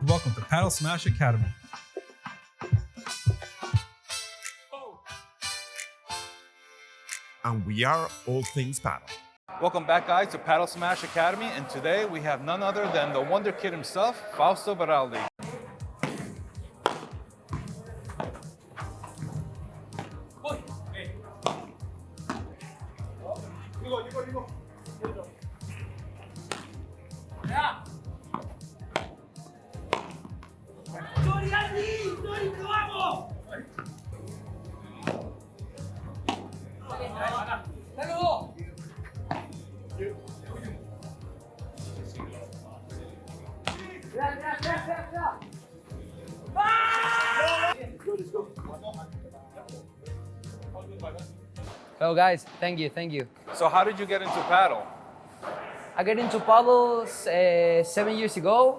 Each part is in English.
Welcome to Padel Smash Academy. And we are all things paddle. Welcome back, guys, to Padel Smash Academy, and today we have none other than the wonder kid himself, Fausto Baraldi. Hello guys, thank you. So how did you get into paddle? I got into paddle 7 years ago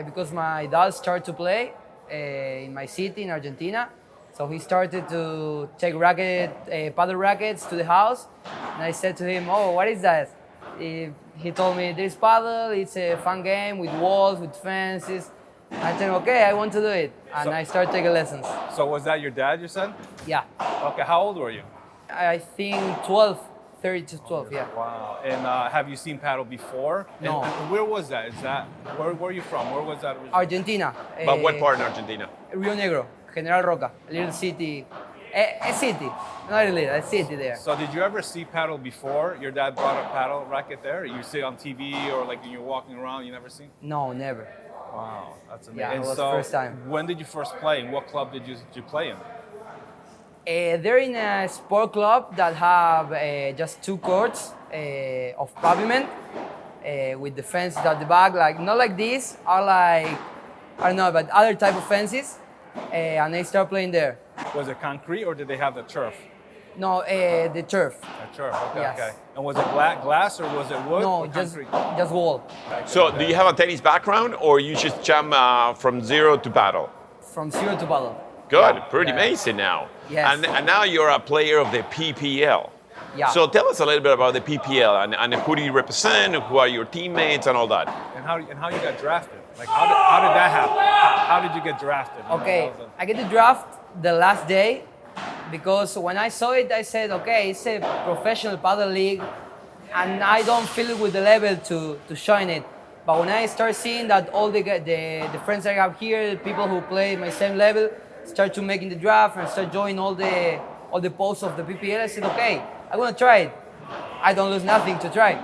because my dad started to play in my city in Argentina. So he started to take paddle rackets to the house, and I said to him, "Oh, what is that?" He told me, "There's paddle. It's a fun game with walls, with fences." I said, "Okay, I want to do it," and I started taking lessons. So was that your dad, you said? Yeah, Okay, how old were you? I think 12, 30 to 12. Yeah. Wow. And have you seen paddle before? No. And where was that? Where are you from? Where was that originally? Argentina. But what part in Argentina? Rio Negro, General Roca, a little city, a city, not a little, a city there. So did you ever see paddle before? Your dad brought a paddle racket there? You see it on TV or like when you're walking around, you never seen? No, never. Wow, that's amazing. Yeah, it And was so first time. when did you first play? In what club did you play in? They're in a sport club that have just 2 courts of pavement with the fences at the back, like not like this, are like, I don't know, but other type of fences, and they start playing there. Was it concrete or did they have the turf? No, the turf. The turf, okay, Yes. okay. And was it glass or was it wood No, or just concrete? wall. So, do you have a tennis background, or you just jump from zero to paddle? From 0 to paddle. Good, pretty Yeah. amazing now. Yes. And now you're a player of the PPL. Yeah. So tell us a little bit about the PPL and who do you represent, who are your teammates, and all that. And how you got drafted? Like how did that happen? How did you get drafted? You know, Okay, that was I get the draft the last day because when I saw it, I said, okay, it's a professional paddle league, and I don't feel it with the level to join it. But when I start seeing that all the friends I have here, the people who play my same level, start to making the draft and start joining all the posts of the PPL, I said, okay, I want to try it. I don't lose nothing to try.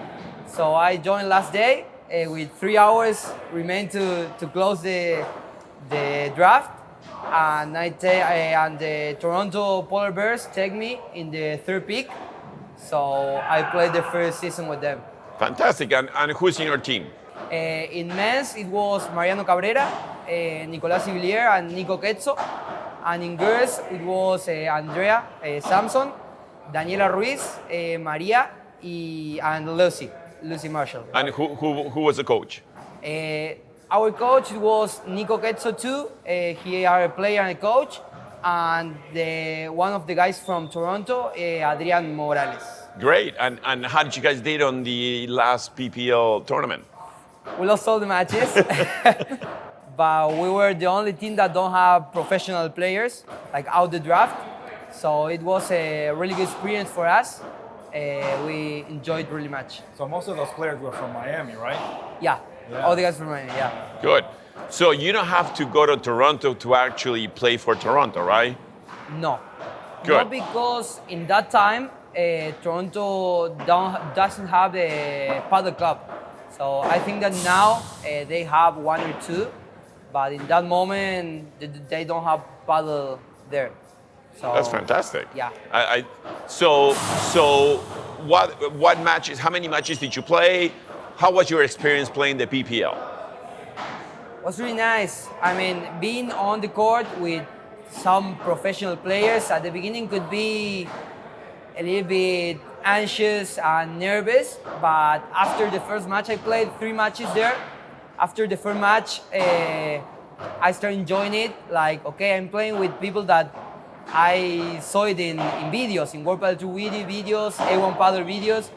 So I joined last day with 3 hours remain to close the draft, and and the Toronto Polar Bears take me in the 3rd pick. So I played the first season with them. Fantastic. And who's in your team? In men's, it was Mariano Cabrera, Nicolás Ibilier, and Nico Quetzo. And in girls, it was Andrea Samson, Daniela Ruiz, Maria, and Lucy Marshall. And who was the coach? Our coach was Nico Quetzo too. He are a player and a coach. And one of the guys from Toronto, Adrian Morales. Great. And how did you guys did on the last PPL tournament? We lost all the matches, but we were the only team that don't have professional players, like out the draft. So it was a really good experience for us. We enjoyed really much. So most of those players were from Miami, right? Yeah, Yeah. all the guys from Miami, yeah. Good. So you don't have to go to Toronto to actually play for Toronto, right? No. Good. Not because in that time, Toronto doesn't have a paddle club. So I think that now they have 1 or 2, but in that moment they don't have paddle there. So That's fantastic. Yeah. So what matches? How many matches did you play? How was your experience playing the PPL? It was really nice. I mean, being on the court with some professional players at the beginning could be a little bit anxious and nervous, but after the first match, I played 3 matches there. After the first match, I started enjoying it. Like, okay, I'm playing with people that I saw it in videos, in World Padel 2 videos, A1 Padel videos.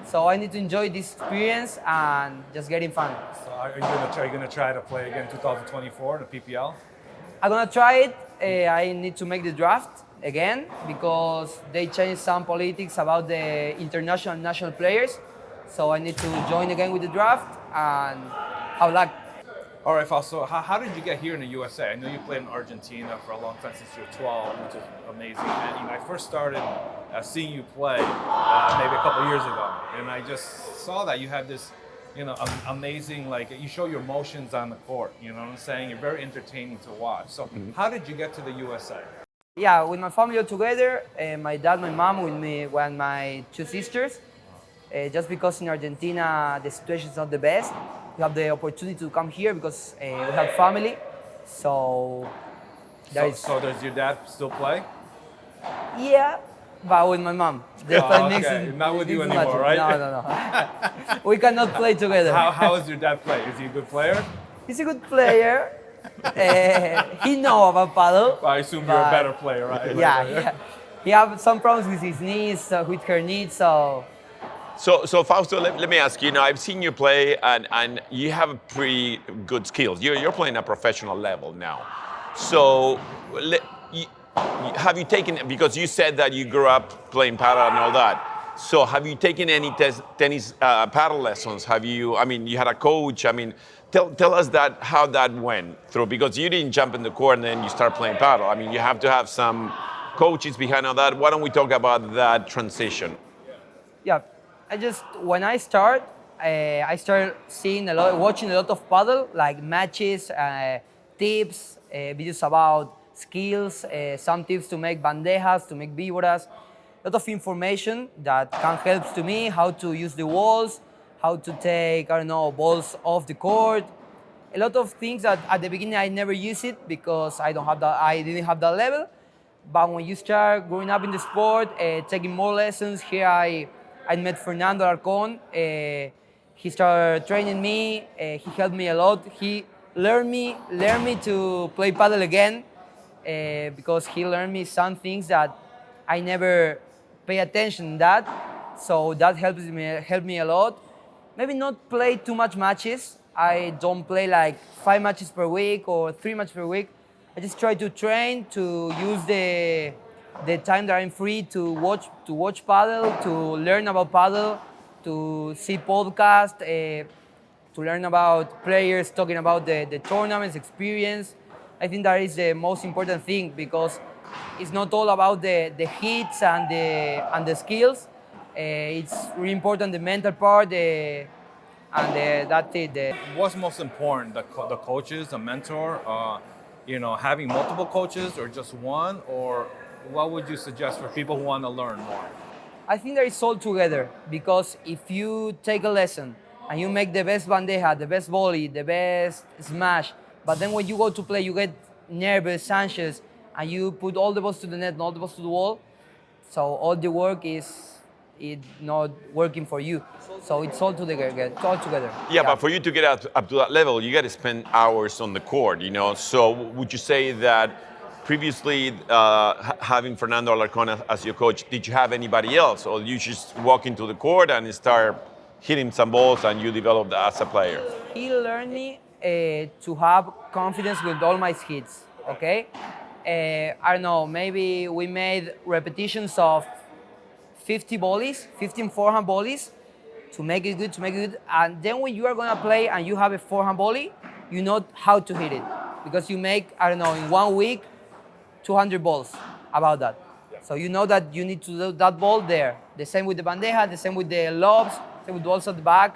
So I need to enjoy this experience and just getting fun. So are you gonna try to play again 2024 the PPL? I'm gonna try it. I need to make the draft again because they changed some politics about the international and national players. So I need to join again with the draft and have luck. All right, Fausto, how did you get here in the USA? I know you played in Argentina for a long time since you were 12, which is amazing. And I first started seeing you play maybe a couple years ago, and I just saw that you had this, amazing, like you show your motions on the court. You know what I'm saying? You're very entertaining to watch. So how did you get to the USA? Yeah, with my family all together, my dad, my mom, with me, and my two sisters. Just because in Argentina the situation is not the best, we have the opportunity to come here because we have family. So So does your dad still play? yeah, but with my mom. The Oh, mix okay. is- Not with you is anymore, much- right? No. We cannot play together. How does your dad play? Is he a good player? He's a good player. He know about paddle. I assume you're a but- better player, right? Yeah. He have some problems with his knees, with her knees. So Fausto, let me ask you. Now, I've seen you play, and you have pretty good skills. You're playing at professional level now. So, have you taken? Because you said that you grew up playing paddle and all that. So, have you taken any tennis paddle lessons? Have you? I mean, you had a coach. I mean, tell us how that went through. Because you didn't jump in the court and then you start playing paddle. I mean, you have to have some coaches behind all that. Why don't we talk about that transition? Yeah, when I started seeing watching a lot of paddle, like matches, tips, videos about skills, some tips to make bandejas, to make víboras, a lot of information that can help to me how to use the walls, how to take, balls off the court. A lot of things that at the beginning I never used it because I didn't have that level. But when you start growing up in the sport, taking more lessons, here I met Fernando Arcon. He started training me. He helped me a lot. He learned me to play paddle again because he learned me some things that I never pay attention to that. So that helped me a lot. Maybe not play too much matches. I don't play like 5 matches per week or 3 matches per week. I just try to train, to use the time that I'm free to watch paddle, to learn about paddle, to see podcasts, to learn about players talking about the tournaments experience. I think that is the most important thing because it's not all about the hits and the skills. It's really important the mental part, that's it. What's most important? The coaches, the mentor, having multiple coaches or just one, or what would you suggest for people who want to learn more? I think that it's all together because if you take a lesson and you make the best bandeja, the best volley, the best smash, but then when you go to play, you get nervous, anxious, and you put all the balls to the net and all the balls to the wall, so all the work is not working for you. So it's all together. Yeah, but for you to get up to that level, you got to spend hours on the court, So would you say that previously, having Fernando Alarcón as your coach, did you have anybody else? Or you just walk into the court and start hitting some balls and you developed as a player? He learned me to have confidence with all my hits, okay? I don't know, maybe we made repetitions of 15 forehand volleys to make it good. And then when you are gonna play and you have a forehand volley, you know how to hit it. Because you make, in 1 week, 200 balls about that. Yeah. So you know that you need to do that ball there. The same with the bandeja, the same with the lobs, same with balls at the back.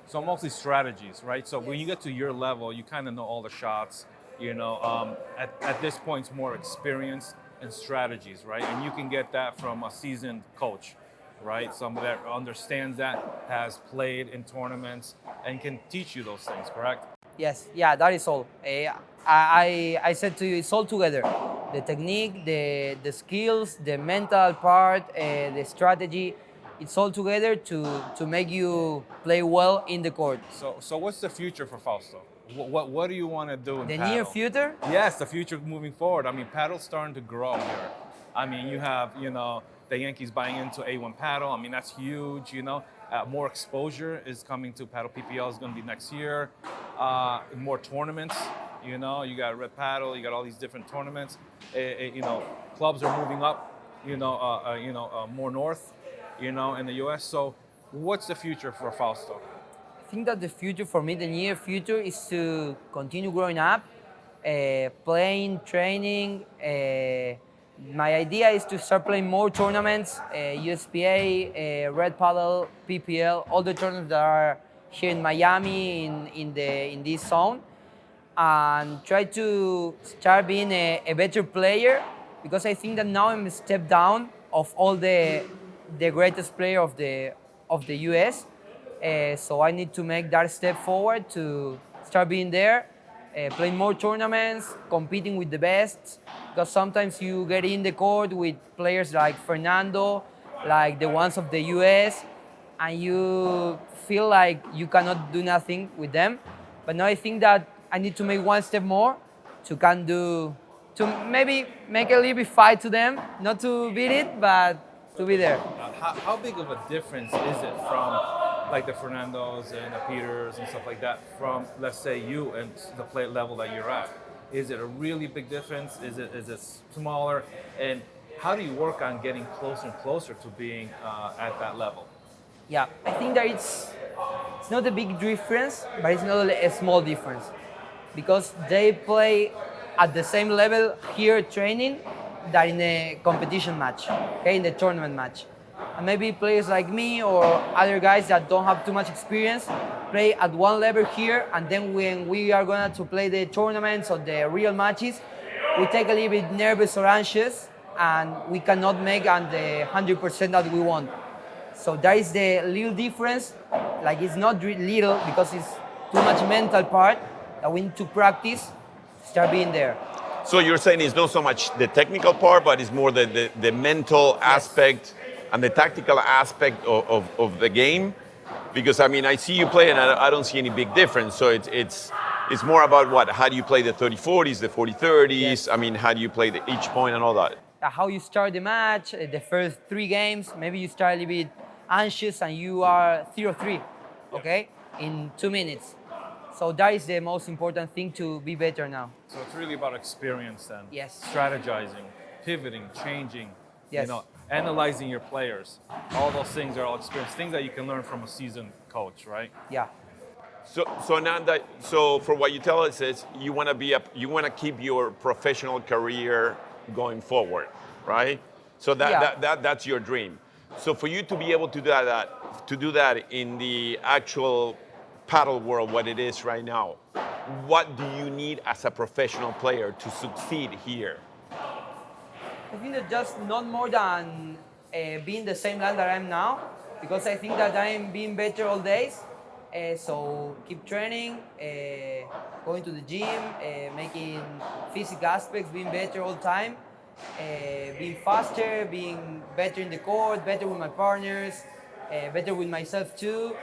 So mostly strategies, right? So when you get to your level, you kind of know all the shots. At this point, it's more experience and strategies, right? And you can get that from a seasoned coach, right? Someone that understands that, has played in tournaments, and can teach you those things, correct? Yes, yeah, that is all. I said to you, it's all together. The technique, the skills, the mental part, the strategy, it's all together to make you play well in the court. So what's the future for Fausto? What do you want to do in the paddle? Near future? Yes, the future moving forward. I mean, paddle's starting to grow here. I mean, you have, the Yankees buying into A1 Paddle. I mean, that's huge, More exposure is coming to Paddle PPL is going to be next year. More tournaments, you got Red Paddle, you got all these different tournaments. Clubs are moving up, more north, in the U.S. So what's the future for Fausto? I think that the future for me, the near future, is to continue growing up, playing, training. My idea is to start playing more tournaments, USPA, Red Paddle, PPL, all the tournaments that are here in Miami, in this zone, and try to start being a better player, because I think that now I'm a step down of all the greatest player of the US. So I need to make that step forward to start being there, playing more tournaments, competing with the best. Because sometimes you get in the court with players like Fernando, like the ones of the US, and you feel like you cannot do nothing with them. But now I think that I need to make one step more to maybe make a little bit fight to them, not to beat it, but to be there. How big of a difference is it from like the Fernandos and the Peters and stuff like that from, let's say, you and the play level that you're at? Is it a really big difference? Is it smaller? And how do you work on getting closer and closer to being at that level? Yeah, I think that it's not a big difference, but it's not a small difference, because they play at the same level here training than in a competition match, okay, in the tournament match. And maybe players like me or other guys that don't have too much experience play at one level here, and then when we are going to play the tournaments or the real matches, we take a little bit nervous or anxious, and we cannot make on the 100% that we want. So that is the little difference. Like, it's not little, because it's too much mental part that we need to practice to start being there. So you're saying it's not so much the technical part, but it's more the mental aspect and the tactical aspect of the game? Because, I mean, I see you play and I don't see any big difference. So it's more about what? How do you play the 30-40s, the 40-30s? Yes. I mean, how do you play each point and all that? How you start the match, the first 3 games, maybe you start a little bit anxious and you are 0-3, okay, in 2 minutes. So that is the most important thing to be better now. So it's really about experience then. Yes. Strategizing, pivoting, changing, yes. Analyzing your players. All those things are all experience, things that you can learn from a seasoned coach, right? Yeah. So Nanda, so for what you tell us is you want to keep your professional career going forward, right? So that's your dream. So for you to be able to do that in the actual paddle world, what it is right now, what do you need as a professional player to succeed here? I think that just not more than being the same line that I am now, because I think that I am being better all days. So keep training, going to the gym, making physical aspects, being better all the time, being faster, being better in the court, better with my partners, better with myself too.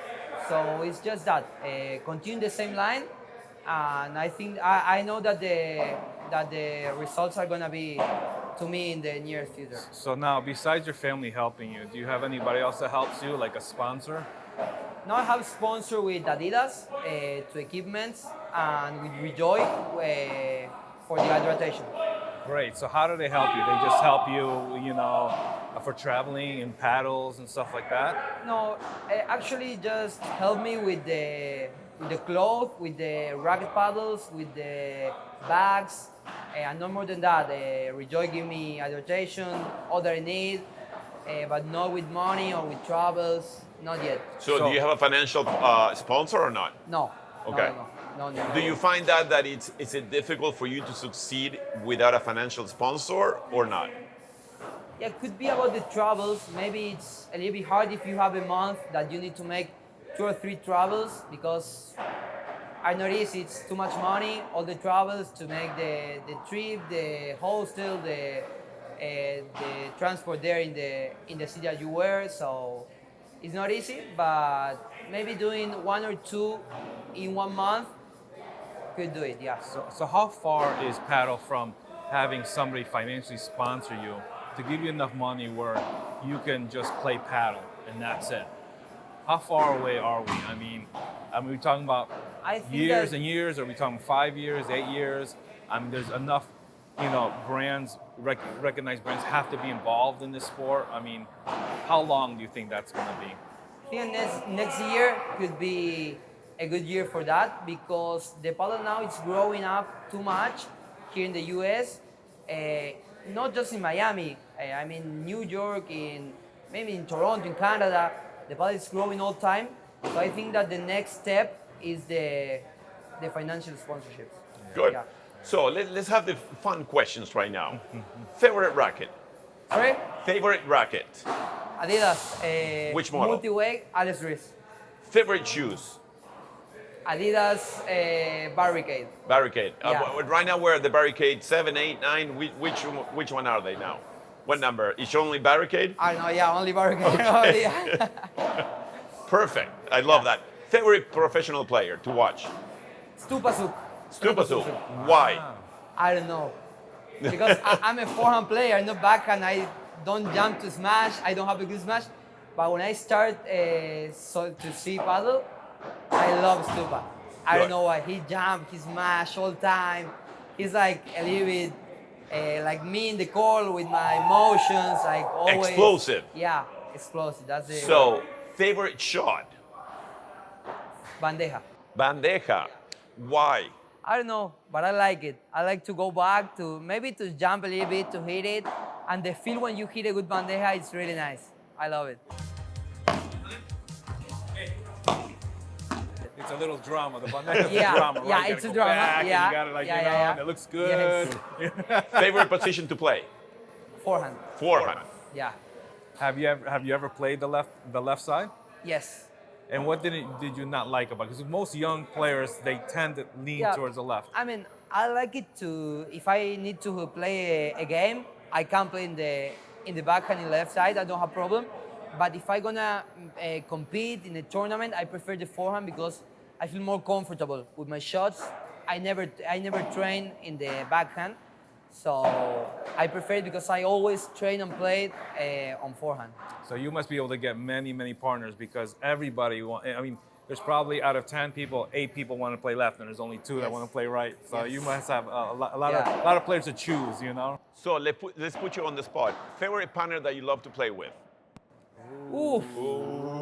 So it's just that, continue the same line, and I think I know that the results are gonna be to me in the near future. So now, besides your family helping you, do you have anybody else that helps you, like a sponsor? Now I have sponsor with Adidas to equipments, and with Rejoy for the hydration. Great. So how do they help you? They just help you, for traveling and paddles and stuff like that? No, actually just help me with the clothes, with the racket paddles, with the bags, and no more than that. Rejoy give me hydration, all that I need, but not with money or with travels, not yet. So do you have a financial sponsor or not? No. Okay. No. Do you find that is it difficult for you to succeed without a financial sponsor or not? Yeah, it could be about the travels. Maybe it's a little bit hard if you have a month that you need to make 2 or 3 travels, because I notice it's too much money, all the travels to make the trip, the hostel, the transport there in the city that you were. So it's not easy, but maybe doing 1 or 2 in 1 month could do it, yeah. So how far is paddle from having somebody financially sponsor you to give you enough money where you can just play paddle and that's it. How far away are we? I mean, we're talking about I think years that- and years. Are we talking 5 years, 8 years? I mean, there's enough, brands, recognized brands have to be involved in this sport. I mean, how long do you think that's going to be? I think next year could be a good year for that because the paddle now is growing up too much here in the US, not just in Miami. I mean, New York, maybe in Toronto, in Canada, the paddle is growing all the time. So I think that the next step is the financial sponsorships. Good. Yeah. So let's have the fun questions right now. Favorite racket? Sorry? Favorite racket? Adidas. Which model? Multi-way, Alex Ruiz. Favorite shoes? Adidas Barricade. Barricade. Yeah. Right now we're at the Barricade 7, 8, 9. Which one are they now? What number? Is only Barricade? I don't know, yeah, only Barricade. Only, yeah. Perfect. I love that. Favorite professional player to watch? Stupasuk. Stupasuk. Why? I don't know. Because I'm a forehand player, not backhand. I don't jump to smash. I don't have a good smash. But when I start to see paddle, I love Stupa. I Good. don't know why. He jump, he smash all time. He's like a little bit like me in the court with my motions, like always. Explosive. Yeah, explosive. That's it. So, favorite shot? Bandeja. Bandeja. Why? I don't know, but I like it. I like to go back to maybe to jump a little bit to hit it, and the feel when you hit a good bandeja is really nice. I love it. It's a little drama. The bandeja Yeah, drama, right? yeah, You it's gotta a go drama, back and yeah, you got it yeah. and it looks good. Yes. Favorite position to play? Forehand. Forehand. Yeah. Have you ever played the left side? Yes. And what did you not like about it? Because most young players, they tend to lean Yeah. towards the left. I mean, I like it to. If I need to play a game, I can play in the backhand in left side. I don't have problem. But if I gonna compete in a tournament, I prefer the forehand because I feel more comfortable with my shots. I never train in the backhand, so I prefer it because I always train and play on forehand. So you must be able to get many partners because everybody I mean, there's probably out of 10 people, 8 people want to play left, and there's only 2 that Yes. want to play right. So Yes. you must have a Yeah. lot of players to choose, So let's put you on the spot. Favorite partner that you love to play with? Oof,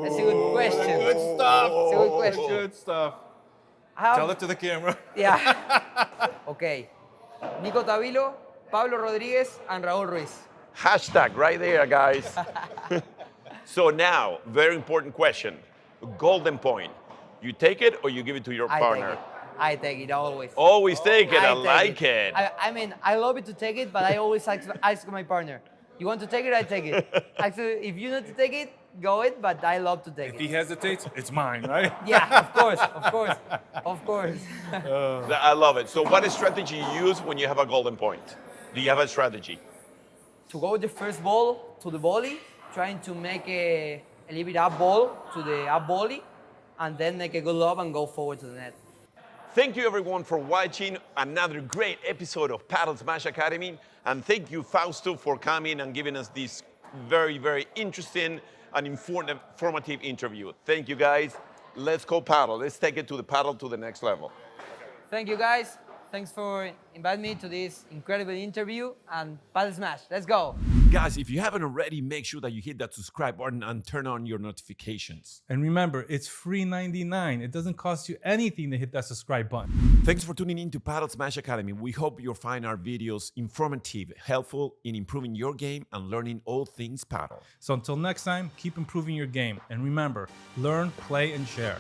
that's a good question. Good stuff. It's a good question. Good stuff. I have- Tell it to the camera. Yeah. Okay. Nico Tavilo, Pablo Rodriguez, and Raúl Ruiz. Hashtag right there, guys. So now, very important question. Golden point. You take it or you give it to your partner? I take it always. Always take it. I take like it. I mean, I love it to take it, but I always ask my partner, you want to take it? I take it. Actually, if you need to take it, go it, but I love to take If he it. hesitates, it's mine, right? Yeah, of course, of course, of course. I love it. So what strategy you use when you have a golden point? Do you have a strategy? To go with the first ball to the volley, trying to make a little bit up ball to the up volley, and then make a good lob and go forward to the net. Thank you everyone for watching another great episode of Padel Smash Academy. And thank you, Fausto, for coming and giving us this very interesting and informative interview. Thank you, guys. Let's go paddle. Let's take it to the paddle to the next level. Thank you, guys. Thanks for inviting me to this incredible interview and Padel Smash. Let's go. Guys, if you haven't already, make sure that you hit that subscribe button and turn on your notifications. And remember, it's free 99. It doesn't cost you anything to hit that subscribe button. Thanks for tuning in to Padel Smash Academy. We hope you'll find our videos informative, helpful in improving your game and learning all things paddle. So until next time, keep improving your game. And remember, learn, play, and share.